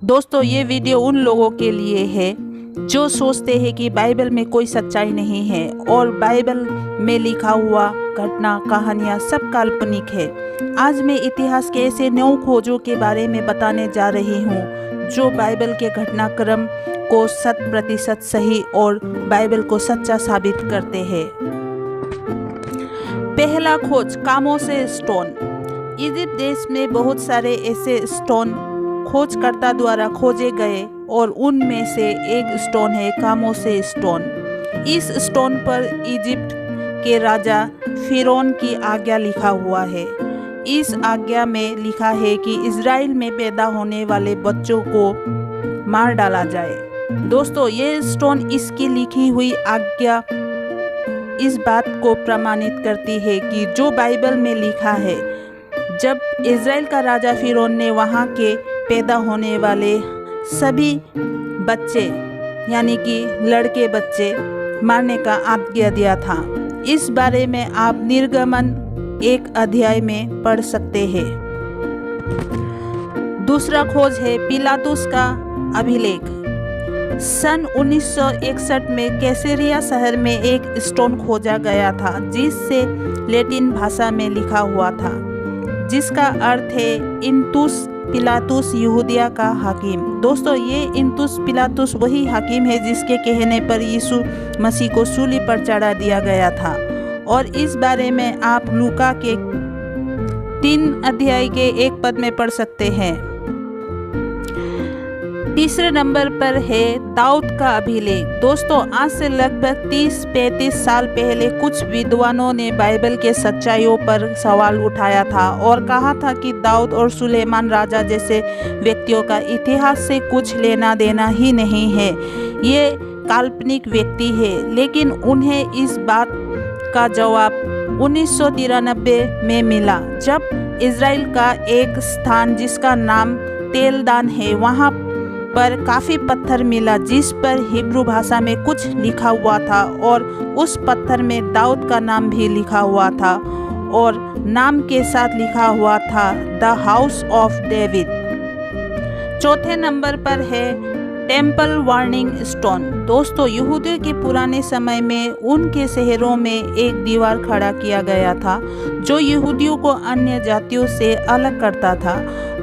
दोस्तों, ये वीडियो उन लोगों के लिए है जो सोचते हैं कि बाइबल में कोई सच्चाई नहीं है और बाइबल में लिखा हुआ घटना कहानियाँ सब काल्पनिक है। आज मैं इतिहास के ऐसे 9 खोजों के बारे में बताने जा रही हूँ जो बाइबल के घटनाक्रम को 100% सही और बाइबल को सच्चा साबित करते हैं। पहला खोज, कामोसे स्टोन। इजिप्ट देश में बहुत सारे ऐसे स्टोन खोजकर्ता द्वारा खोजे गए और उनमें से एक स्टोन है कामोसे स्टोन। इस स्टोन पर इजिप्ट के राजा फिरौन की आज्ञा लिखा हुआ है। इस आज्ञा में लिखा है कि इज़राइल में पैदा होने वाले बच्चों को मार डाला जाए। दोस्तों, ये स्टोन इसकी लिखी हुई आज्ञा इस बात को प्रमाणित करती है कि जो बाइबल में लिखा है, जब इज़राइल का राजा फिरौन ने वहाँ के पैदा होने वाले सभी बच्चे यानी कि लड़के बच्चे मारने का आज्ञा दिया था। इस बारे में आप निर्गमन 1 अध्याय में पढ़ सकते हैं। दूसरा खोज है पिलातुस का अभिलेख। सन 1961 में कैसरिया शहर में एक स्टोन खोजा गया था जिससे लैटिन भाषा में लिखा हुआ था, जिसका अर्थ है इंतुस पिलातुस यहूदिया का हाकिम। दोस्तों, ये इंतुस पिलातुस वही हाकिम है जिसके कहने पर यीशु मसीह को सूली पर चढ़ा दिया गया था और इस बारे में आप लूका के 3 अध्याय के 1 पद में पढ़ सकते हैं। तीसरे नंबर पर है दाऊद का अभिलेख। दोस्तों, आज से लगभग 30-35 साल पहले कुछ विद्वानों ने बाइबल के सच्चाइयों पर सवाल उठाया था और कहा था कि दाऊद और सुलेमान राजा जैसे व्यक्तियों का इतिहास से कुछ लेना देना ही नहीं है, ये काल्पनिक व्यक्ति है। लेकिन उन्हें इस बात का जवाब 1993 में मिला, जब इज़राइल का एक स्थान जिसका नाम तेलदान है, वहाँ पर काफ़ी पत्थर मिला जिस पर हिब्रू भाषा में कुछ लिखा हुआ था और उस पत्थर में दाऊद का नाम भी लिखा हुआ था और नाम के साथ लिखा हुआ था द हाउस ऑफ डेविड। चौथे नंबर पर है टेम्पल वार्निंग स्टोन। दोस्तों, यहूदियों के पुराने समय में उनके शहरों में एक दीवार खड़ा किया गया था जो यहूदियों को अन्य जातियों से अलग करता था।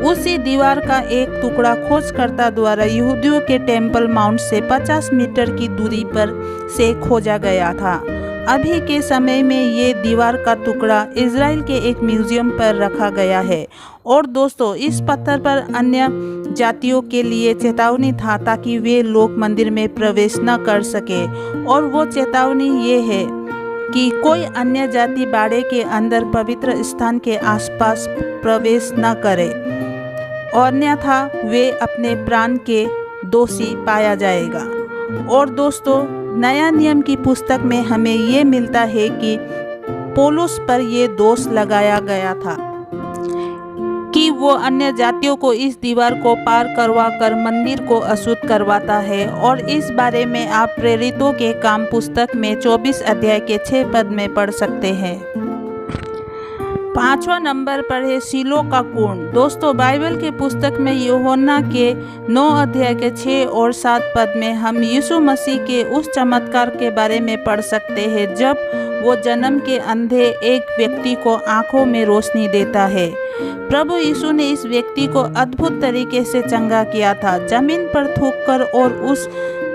उसी दीवार का एक टुकड़ा खोजकर्ता द्वारा यहूदियों के टेम्पल माउंट से 50 मीटर की दूरी पर से खोजा गया था। अभी के समय में ये दीवार का टुकड़ा इज़राइल के एक म्यूजियम पर रखा गया है। और दोस्तों, इस पत्थर पर अन्य जातियों के लिए चेतावनी था ताकि वे लोग मंदिर में प्रवेश न कर सके, और वो चेतावनी ये है कि कोई अन्य जाति बाड़े के अंदर पवित्र स्थान के आसपास प्रवेश न करे, अन्यथा वे अपने प्राण के दोषी पाया जाएगा। और दोस्तों, नया नियम की पुस्तक में हमें ये मिलता है कि पौलुस पर ये दोष लगाया गया था कि वो अन्य जातियों को इस दीवार को पार करवा कर मंदिर को अशुद्ध करवाता है, और इस बारे में आप प्रेरितों के काम पुस्तक में 24 अध्याय के 6 पद में पढ़ सकते हैं। 5वां नंबर पर है शीलो का कुंड। दोस्तों, बाइबल के पुस्तक में यूहन्ना के 9 अध्याय के 6 और 7 पद में हम यीशु मसीह के उस चमत्कार के बारे में पढ़ सकते हैं जब वो जन्म के अंधे एक व्यक्ति को आंखों में रोशनी देता है। प्रभु यीशु ने इस व्यक्ति को अद्भुत तरीके से चंगा किया था। जमीन पर थूककर और उस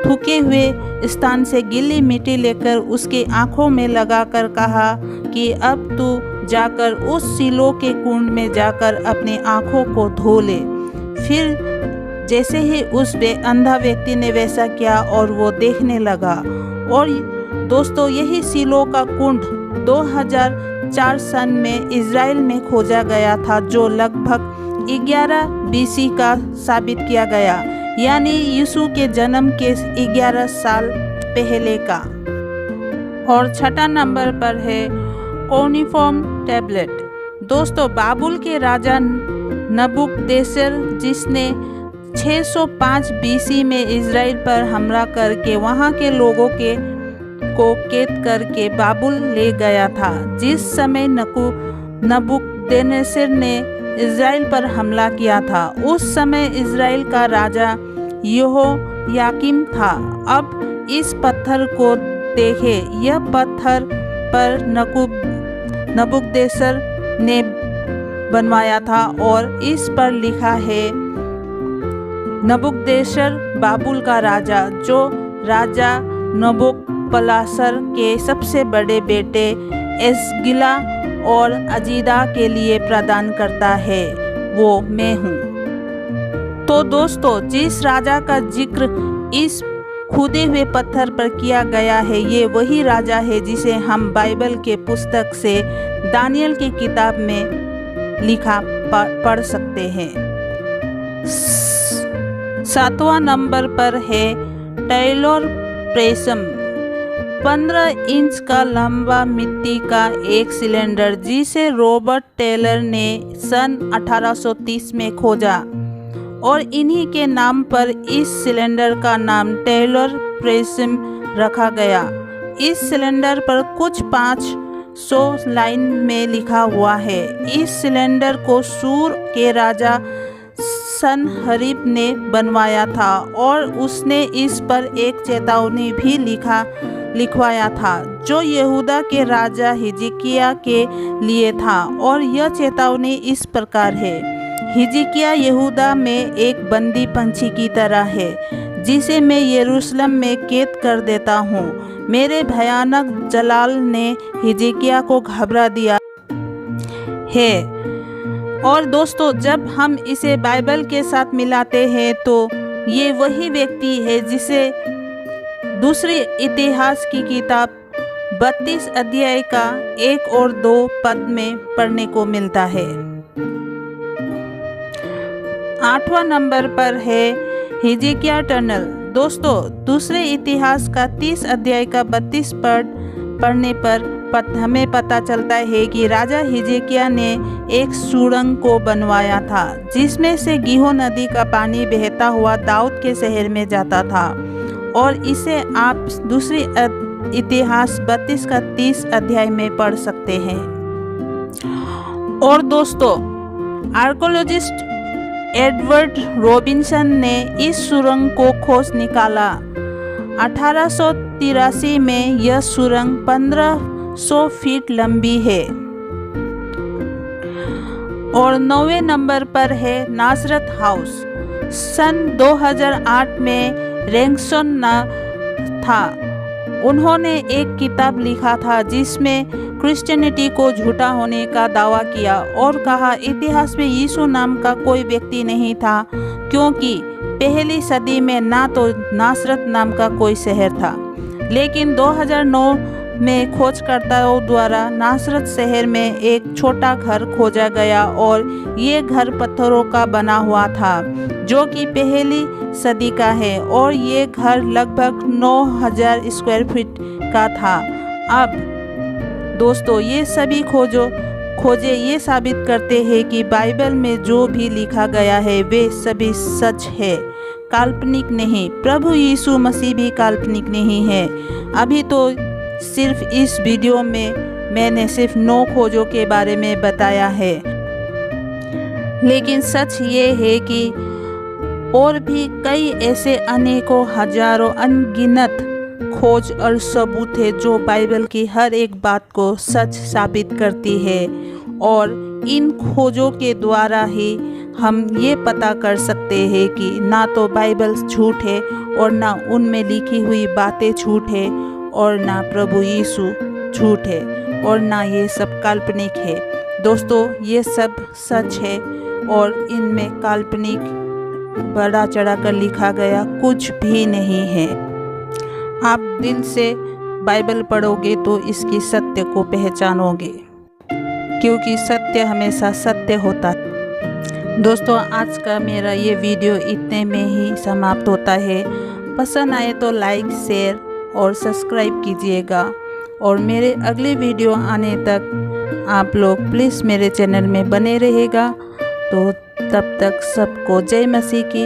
थूके हुए स्थान से गीली मिट्टी लेकर उसकी आंखों में लगाकर कहा कि अब तू जाकर उस शीलो के कुंड में जाकर अपनी आंखों को धो ले। फिर जैसे ही उस अंधा व्यक्ति ने वैसा किया और वो देखने लगा। और दोस्तों, यही शीलो का कुंड 2004 सन में इज़राइल में खोजा गया था, जो लगभग 11 BC का साबित किया गया, यानी यीशु के जन्म के 11 साल पहले का। और 6वां नंबर पर है कोनिफॉर्म टैबलेट। दोस्तों, बाबुल के राजा नबूकदनेस्सर, जिसने 605 BC में इज़राइल पर हमला करके वहाँ के लोगों को कैद करके बाबुल ले गया था। जिस समय नबूकदनेस्सर ने इज़राइल पर हमला किया था। उस समय इज़राइल का राजा यहोयाकीम था। अब इस पत्थर को देखें, यह पत्थर पर नबूकदनेस्सर ने बनवाया था और इस पर लिखा है नबूकदनेस्सर बाबुल का राजा, जो राजा नबूकदनेस्सर के सबसे बड़े बेटे एसगिला और अजीदा के लिए प्रदान करता है, वो मैं हूँ। तो दोस्तों, जिस राजा का जिक्र इस खुदे हुए पत्थर पर किया गया है, ये वही राजा है जिसे हम बाइबल के पुस्तक से दानियल की किताब में लिखा पढ़ सकते हैं। 7वां नंबर पर है टेलर प्रेसम। 15 इंच का लंबा मिट्टी का एक सिलेंडर जिसे रॉबर्ट टेलर ने सन 1830 में खोजा और इन्हीं के नाम पर इस सिलेंडर का नाम टेलर प्रेसम रखा गया। इस सिलेंडर पर कुछ 500 लाइन में लिखा हुआ है। इस सिलेंडर को सूर के राजा सनहरीब ने बनवाया था और उसने इस पर एक चेतावनी भी लिखवाया था जो यहूदा के राजा हिजकिय्याह के लिए था, और यह चेतावनी इस प्रकार है। हिजकिय्याह यहूदा में एक बंदी पंछी की तरह है जिसे मैं यरूशलेम में कैद कर देता हूँ। मेरे भयानक जलाल ने हिजकिय्याह को घबरा दिया है। और दोस्तों, जब हम इसे बाइबल के साथ मिलाते हैं तो ये वही व्यक्ति है जिसे दूसरे इतिहास की किताब 32 अध्याय का 1 और 2 पद में पढ़ने को मिलता है। 8वां नंबर पर है हिजकिय्याह टनल। दोस्तों, दूसरे इतिहास का 30 अध्याय का 32 पद पढ़ने पर हमें पता चलता है कि राजा हिजकिय्याह ने एक सुरंग को बनवाया था जिसमें से गीहोन नदी का पानी बहता हुआ दाऊद के शहर में जाता था, और इसे आप दूसरी इतिहास 32 का 30 अध्याय में पढ़ सकते हैं। और दोस्तों, आर्कोलॉजिस्ट एडवर्ड रॉबिन्सन ने इस सुरंग को खोज निकाला। 1883 में यह सुरंग 1500 फीट लंबी है। और 9वें नंबर पर है नासरत हाउस। सन 2008 में रैंकसन था। उन्होंने एक किताब लिखा था जिसमें क्रिश्चियनिटी को झूठा होने का दावा किया और कहा इतिहास में यीशु नाम का कोई व्यक्ति नहीं था, क्योंकि पहली सदी में ना तो नासरत नाम का कोई शहर था। लेकिन 2009 में खोजकर्ताओं द्वारा नासरत शहर में एक छोटा घर खोजा गया और ये घर पत्थरों का बना हुआ था जो कि पहली सदी का है, और ये घर लगभग 9000 स्क्वायर फीट का था। अब दोस्तों, ये सभी खोजे ये साबित करते हैं कि बाइबल में जो भी लिखा गया है वे सभी सच है, काल्पनिक नहीं। प्रभु यीशु मसीह भी काल्पनिक नहीं है। अभी तो सिर्फ इस वीडियो में मैंने सिर्फ 9 खोजों के बारे में बताया है, लेकिन सच ये है कि और भी कई ऐसे अनेकों हजारों अनगिनत खोज और सबूत है जो बाइबल की हर एक बात को सच साबित करती है, और इन खोजों के द्वारा ही हम ये पता कर सकते हैं कि ना तो बाइबल झूठ है और ना उनमें लिखी हुई बातें झूठ है, और ना प्रभु यीशु झूठ है, और ना ये सब काल्पनिक है। दोस्तों, ये सब सच है और इनमें काल्पनिक बढ़ा चढ़ा कर लिखा गया कुछ भी नहीं है। आप दिल से बाइबल पढ़ोगे तो इसकी सत्य को पहचानोगे, क्योंकि सत्य हमेशा सत्य होता है। दोस्तों, आज का मेरा ये वीडियो इतने में ही समाप्त होता है। पसंद आए तो लाइक, शेयर और सब्सक्राइब कीजिएगा, और मेरे अगले वीडियो आने तक आप लोग प्लीज़ मेरे चैनल में बने रहेगा। तो तब तक सबको जय मसीह की।